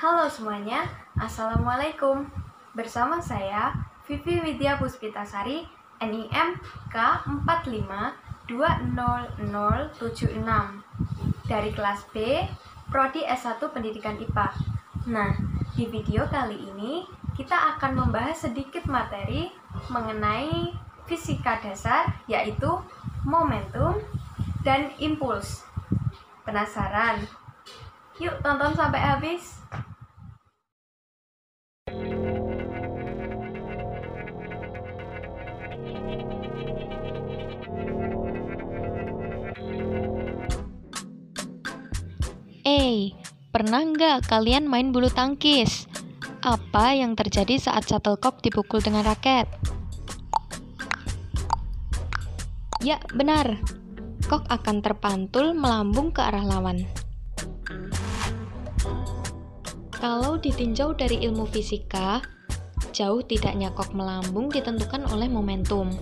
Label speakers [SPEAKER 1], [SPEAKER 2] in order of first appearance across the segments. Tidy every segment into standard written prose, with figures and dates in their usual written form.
[SPEAKER 1] Halo semuanya, Assalamualaikum. Bersama saya, Vivi Widya Puspitasari, NIM K45200076 dari kelas B, Prodi S1 Pendidikan IPA. Nah, di video kali ini kita akan membahas sedikit materi mengenai fisika dasar, yaitu momentum dan impuls. Penasaran? Yuk tonton sampai habis.
[SPEAKER 2] Pernah nggak kalian main bulu tangkis? Apa yang terjadi saat shuttlecock dipukul dengan raket? Ya, benar. Kok akan terpantul melambung ke arah lawan. Kalau ditinjau dari ilmu fisika, jauh tidaknya kok melambung ditentukan oleh momentum.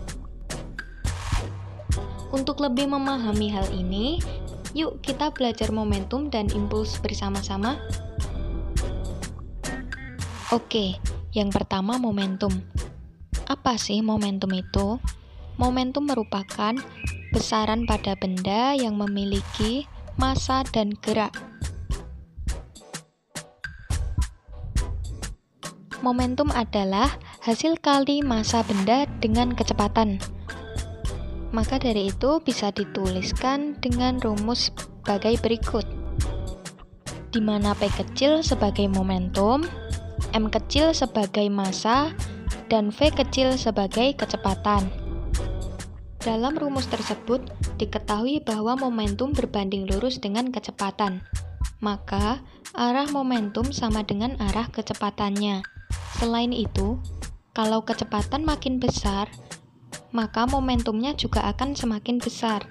[SPEAKER 2] Untuk lebih memahami hal ini, yuk kita belajar momentum dan impuls bersama-sama. Oke, yang pertama momentum. Apa sih momentum itu? Momentum merupakan besaran pada benda yang memiliki massa dan gerak. Momentum adalah hasil kali massa benda dengan kecepatan. Maka dari itu bisa dituliskan dengan rumus sebagai berikut, di mana P kecil sebagai momentum, M kecil sebagai massa, dan V kecil sebagai kecepatan. Dalam rumus tersebut, diketahui bahwa momentum berbanding lurus dengan kecepatan. Maka, arah momentum sama dengan arah kecepatannya. Selain itu, kalau kecepatan makin besar, maka momentumnya juga akan semakin besar.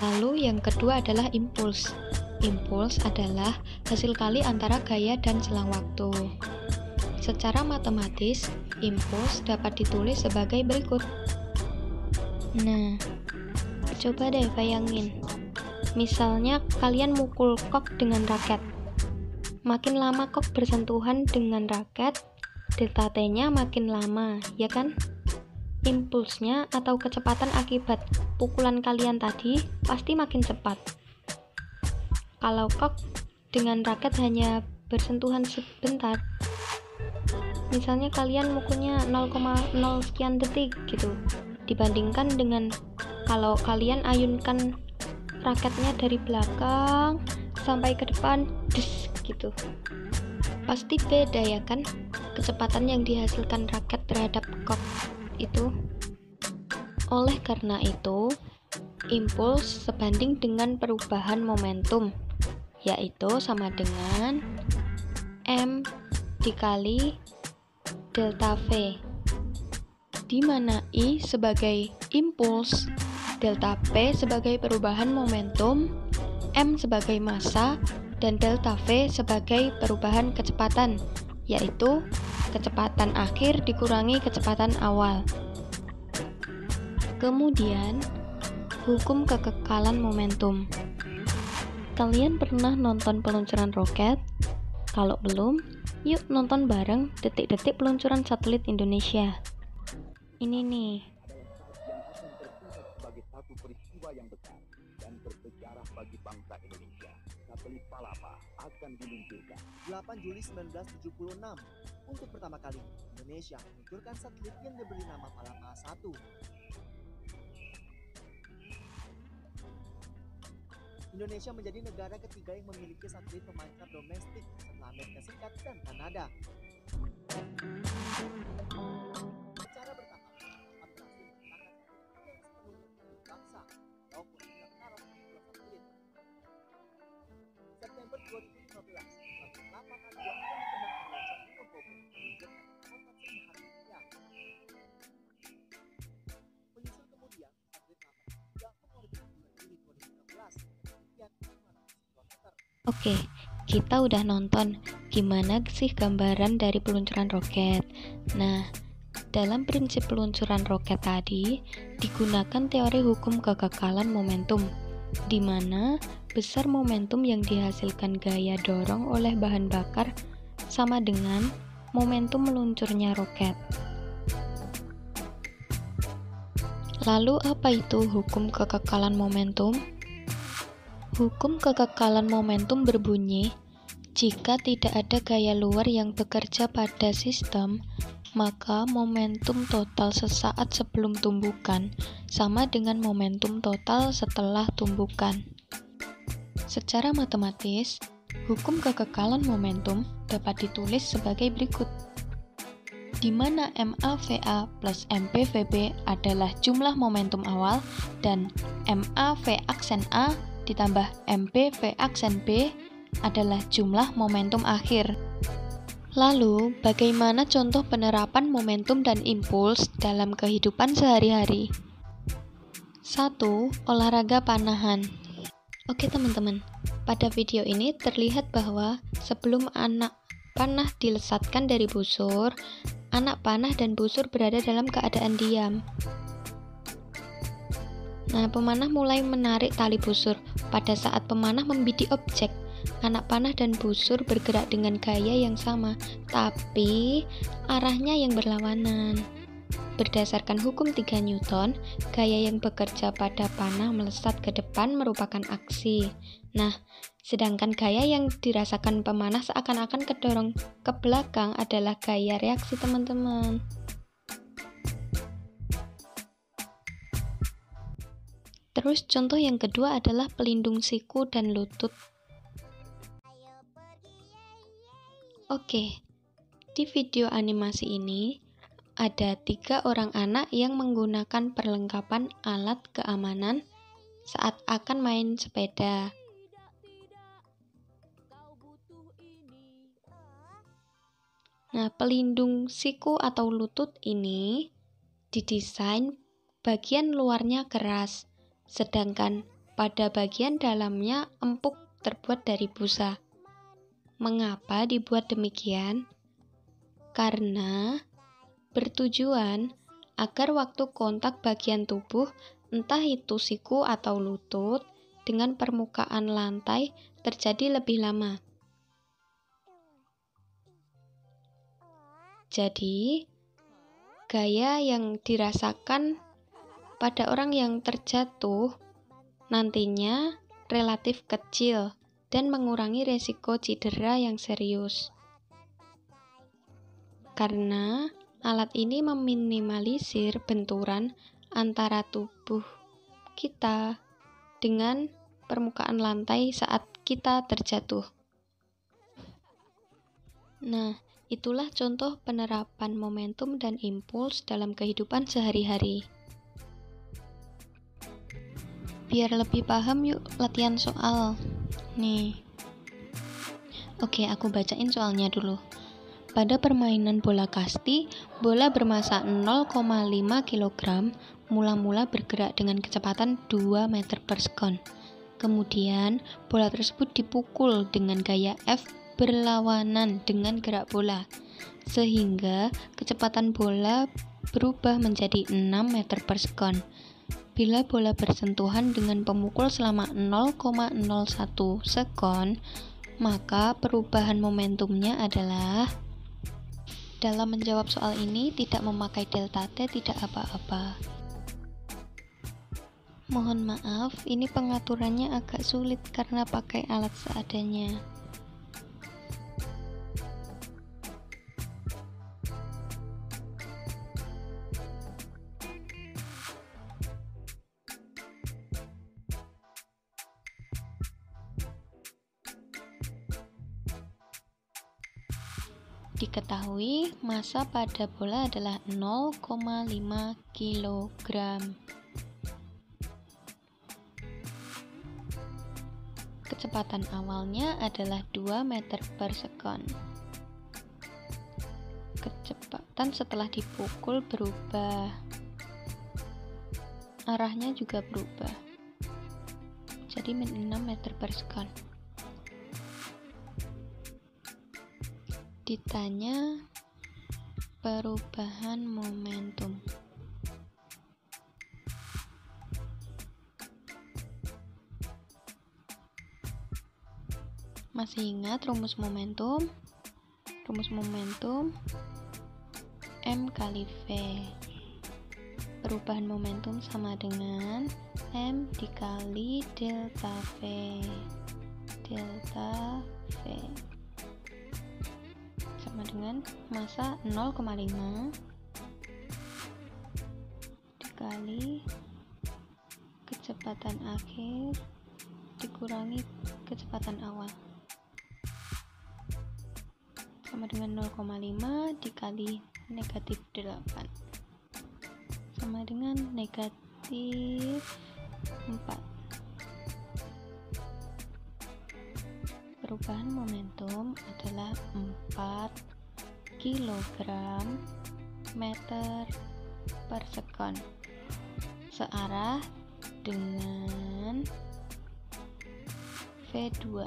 [SPEAKER 2] Lalu yang kedua adalah impuls. Impuls adalah hasil kali antara gaya dan selang waktu. Secara matematis, impuls dapat ditulis sebagai berikut. Nah, coba deh bayangin. Misalnya kalian mukul kok dengan raket. Makin lama kok bersentuhan dengan raket, delta T-nya makin lama, ya kan? Impulsnya atau kecepatan akibat pukulan kalian tadi pasti makin cepat. Kalau kok dengan raket hanya bersentuhan sebentar, misalnya kalian mukulnya 0,0 sekian detik gitu, dibandingkan dengan kalau kalian ayunkan raketnya dari belakang sampai ke depan, gitu. Pasti beda ya kan? Kecepatan yang dihasilkan raket terhadap kok itu. Oleh karena itu, impuls sebanding dengan perubahan momentum, yaitu sama dengan M dikali delta V, di mana I sebagai impuls, delta P sebagai perubahan momentum, M sebagai massa, dan delta V sebagai perubahan kecepatan, yaitu kecepatan akhir dikurangi kecepatan awal. Kemudian, hukum kekekalan momentum. Kalian pernah nonton peluncuran roket? Kalau belum, yuk nonton bareng detik-detik peluncuran satelit Indonesia. Ini nih.
[SPEAKER 3] Sebagai satu peristiwa yang besar dan bersejarah bagi bangsa Indonesia. Satelit Palapa akan diluncurkan
[SPEAKER 4] 8 Juli 1976. Untuk pertama kali, Indonesia meluncurkan satelit yang diberi nama Palapa 1. Indonesia menjadi negara ketiga yang memiliki satelit pemancar domestik setelah Amerika Serikat dan Kanada. Secara bertahap, berhasil menciptakan satelit yang sepenuhnya milik bangsa maupun tentara pengumpulan satelit. September 2015, setelah 8 anak yang dikembangkan oleh Joko Widodo menunjukkan kontak senjata nuklir. Menyusul kemudian, satelit Palapa 3 mengorbit bulan Juli 2016 dengan ketinggian 500 km.
[SPEAKER 2] Oke, kita udah nonton gimana sih gambaran dari peluncuran roket. Nah, dalam prinsip peluncuran roket tadi digunakan teori hukum kekekalan momentum, di mana besar momentum yang dihasilkan gaya dorong oleh bahan bakar sama dengan momentum meluncurnya roket. Lalu apa itu hukum kekekalan momentum? Hukum kekekalan momentum berbunyi, jika tidak ada gaya luar yang bekerja pada sistem, maka momentum total sesaat sebelum tumbukan sama dengan momentum total setelah tumbukan. Secara matematis, hukum kekekalan momentum dapat ditulis sebagai berikut, di mana MAVA plus MPVB adalah jumlah momentum awal dan MAV aksen A ditambah MPV aksen B adalah jumlah momentum akhir. Lalu, bagaimana contoh penerapan momentum dan impuls dalam kehidupan sehari-hari? 1. Olahraga panahan. Oke teman-teman, pada video ini terlihat bahwa sebelum anak panah dilesatkan dari busur, anak panah dan busur berada dalam keadaan diam. Nah, pemanah mulai menarik tali busur. Pada saat pemanah membidik objek, anak panah dan busur bergerak dengan gaya yang sama, tapi arahnya yang berlawanan. Berdasarkan hukum 3 Newton, gaya yang bekerja pada panah melesat ke depan merupakan aksi. Nah, sedangkan gaya yang dirasakan pemanah seakan-akan kedorong ke belakang adalah gaya reaksi, teman-teman. Terus contoh yang kedua adalah pelindung siku dan lutut. Oke, di video animasi ini ada 3 orang anak yang menggunakan perlengkapan alat keamanan saat akan main sepeda. Nah, pelindung siku atau lutut ini didesain bagian luarnya keras, sedangkan pada bagian dalamnya empuk terbuat dari busa. Mengapa dibuat demikian? Karena bertujuan agar waktu kontak bagian tubuh, entah itu siku atau lutut, dengan permukaan lantai terjadi lebih lama. Jadi, gaya yang dirasakan pada orang yang terjatuh nantinya relatif kecil dan mengurangi resiko cedera yang serius. Karena alat ini meminimalisir benturan antara tubuh kita dengan permukaan lantai saat kita terjatuh. Nah, itulah contoh penerapan momentum dan impuls dalam kehidupan sehari-hari. Biar lebih paham, yuk latihan soal. Nih. Oke, aku bacain soalnya dulu. Pada permainan bola kasti, bola bermasa 0,5 kg mula-mula bergerak dengan kecepatan 2 meter per sekon. Kemudian, bola tersebut dipukul dengan gaya F berlawanan dengan gerak bola, sehingga kecepatan bola berubah menjadi 6 meter per sekon. Bila bola bersentuhan dengan pemukul selama 0,01 sekon, maka perubahan momentumnya adalah, dalam menjawab soal ini tidak memakai delta T, tidak apa-apa. Mohon maaf, ini pengaturannya agak sulit karena pakai alat seadanya. Diketahui massa pada bola adalah 0,5 kg. Kecepatan awalnya adalah 2 meter per sekon. Kecepatan setelah dipukul berubah. Arahnya juga berubah. Jadi 6 meter per sekon. Ditanya perubahan momentum. Masih ingat rumus momentum? Rumus momentum M kali V. Perubahan momentum sama dengan M dikali delta V. Delta V sama dengan massa 0,5 dikali kecepatan akhir dikurangi kecepatan awal, sama dengan 0,5 dikali negatif 8 sama dengan negatif 4. Perubahan momentum adalah 4 kg meter per sekon, searah dengan V2.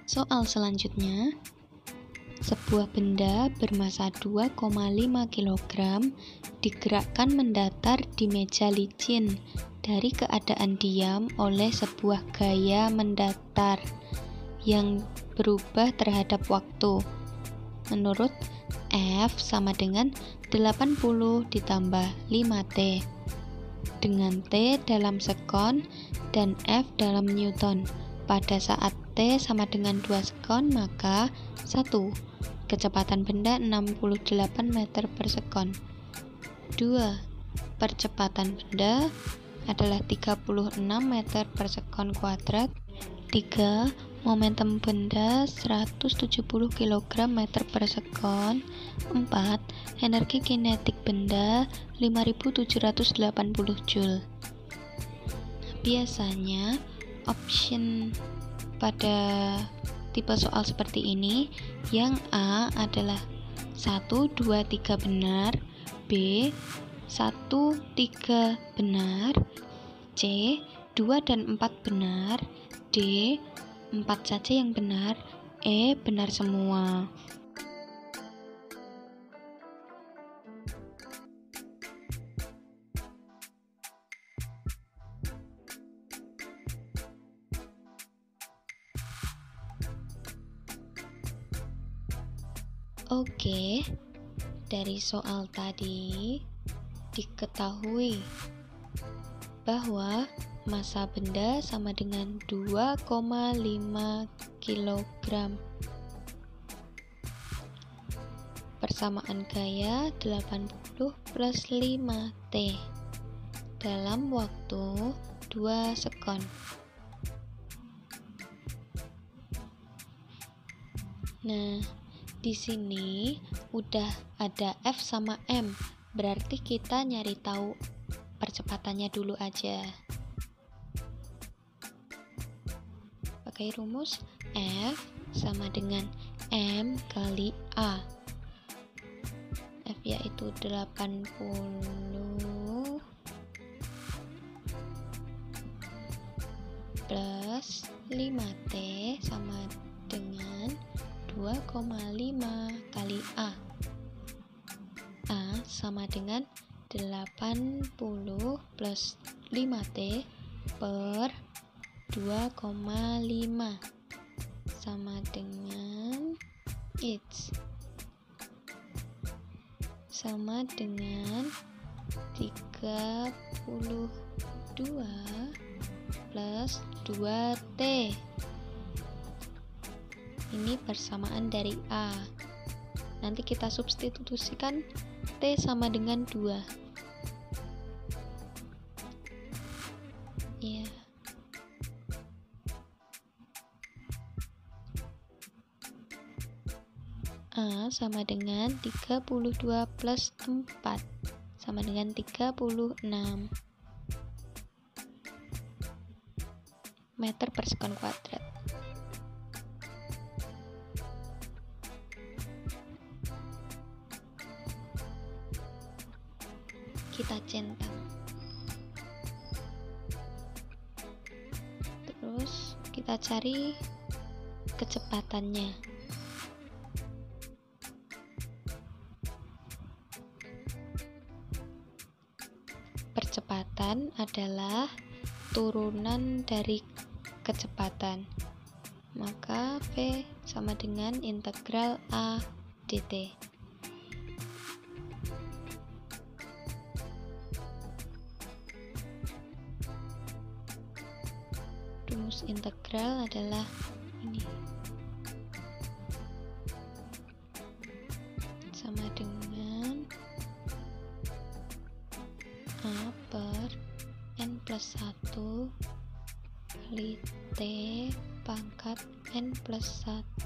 [SPEAKER 2] Soal selanjutnya, sebuah benda bermassa 2,5 kg digerakkan mendatar di meja licin dari keadaan diam oleh sebuah gaya mendatar yang berubah terhadap waktu. Menurut F sama dengan 80 ditambah 5T dengan T dalam sekon dan F dalam newton. Pada saat T sama dengan 2 sekon, maka 1. Kecepatan benda 68 meter per sekon. 2. Percepatan benda adalah 36 meter per sekon kuadrat. 3. Momentum benda 170 kg meter per sekon. 4. Energi kinetik benda 5780 Joule. Biasanya option pada tipe soal seperti ini, yang A adalah 1, 2, 3 benar, B 1, 3 benar, C 2 dan 4 benar, D 4 saja yang benar, E benar semua. Oke, dari soal tadi diketahui bahwa massa benda sama dengan 2,5 kg. Persamaan gaya 80 plus 5T dalam waktu 2 sekon. Nah, di sini udah ada F sama M, berarti kita nyari tahu percepatannya dulu aja. Pakai rumus F sama dengan M kali A. F yaitu 80 plus 5T sama dengan 2,5 kali A. A sama dengan 80 plus 5T per 2,5 sama dengan H sama dengan 32 plus 2T. Ini persamaan dari A. Nanti kita substitusikan T sama dengan 2. Ya. A sama dengan 32 plus 4 sama dengan 36 meter per sekon kuadrat. Kita centang. Terus kita cari kecepatannya. Percepatan adalah turunan dari kecepatan. Maka V sama dengan integral A dt. Rumus integral adalah ini, sama dengan A per N plus 1 kali T pangkat N plus 1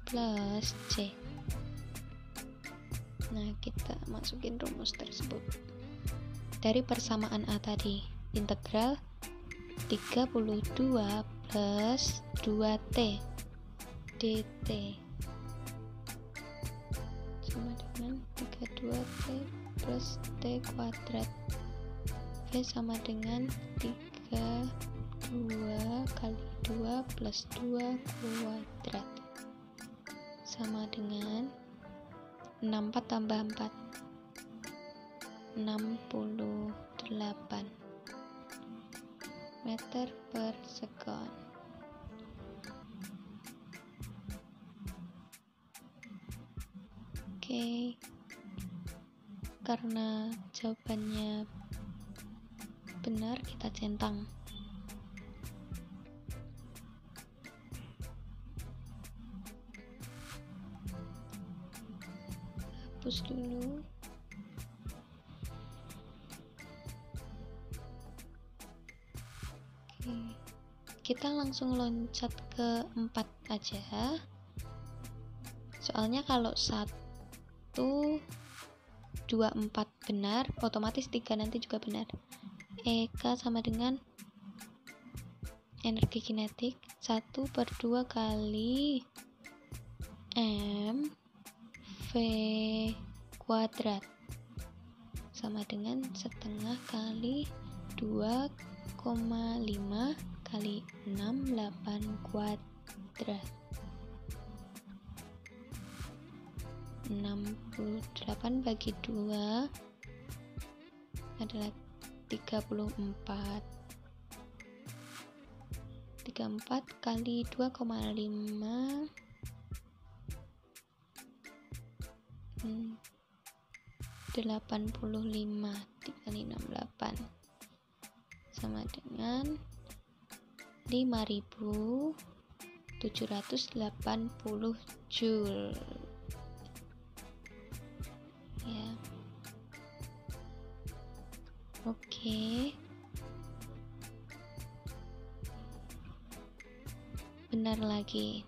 [SPEAKER 2] plus C. Nah, kita masukin rumus tersebut. Dari persamaan A tadi, integral 32 plus 2T dt sama dengan 32T plus T kuadrat. V sama dengan 32 kali 2 plus 2 kuadrat sama dengan 64 tambah 4 68 meter per sekon. Oke, karena jawabannya benar, kita centang. Hapus dulu. Oke, kita langsung loncat ke 4 aja. Soalnya kalau 1, 2, 4 benar, otomatis 3 nanti juga benar. EK sama dengan energi kinetik 1 per 2 kali M V kuadrat sama dengan setengah kali 2,5 kali 68 kuadrat. 68 bagi 2 adalah 34 kali 2,5 85 dikali 68 sama dengan 5.780 Joule ya. Oke, benar lagi.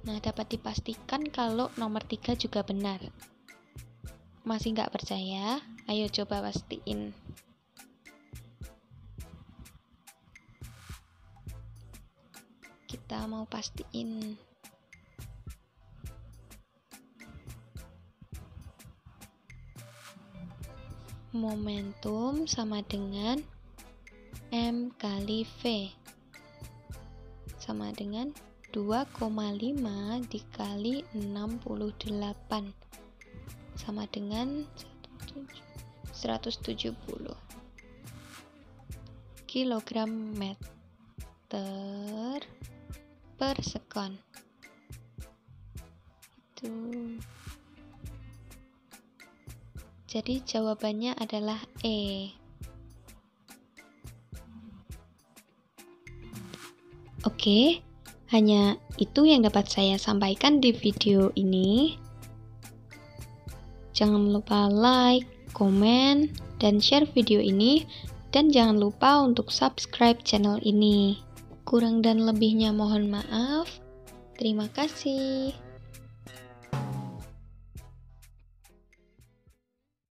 [SPEAKER 2] Nah, dapat dipastikan kalau nomor 3 juga benar. Masih nggak percaya? Ayo coba pastiin. Kita mau pastiin. Momentum sama dengan M kali V sama dengan 2,5 dikali 68 sama dengan 170 kilogram meter per sekon. Itu. Jadi jawabannya adalah E. Oke, hanya itu yang dapat saya sampaikan di video ini. Jangan lupa like, komen, dan share video ini. Dan jangan lupa untuk subscribe channel ini. Kurang dan lebihnya mohon maaf. Terima kasih.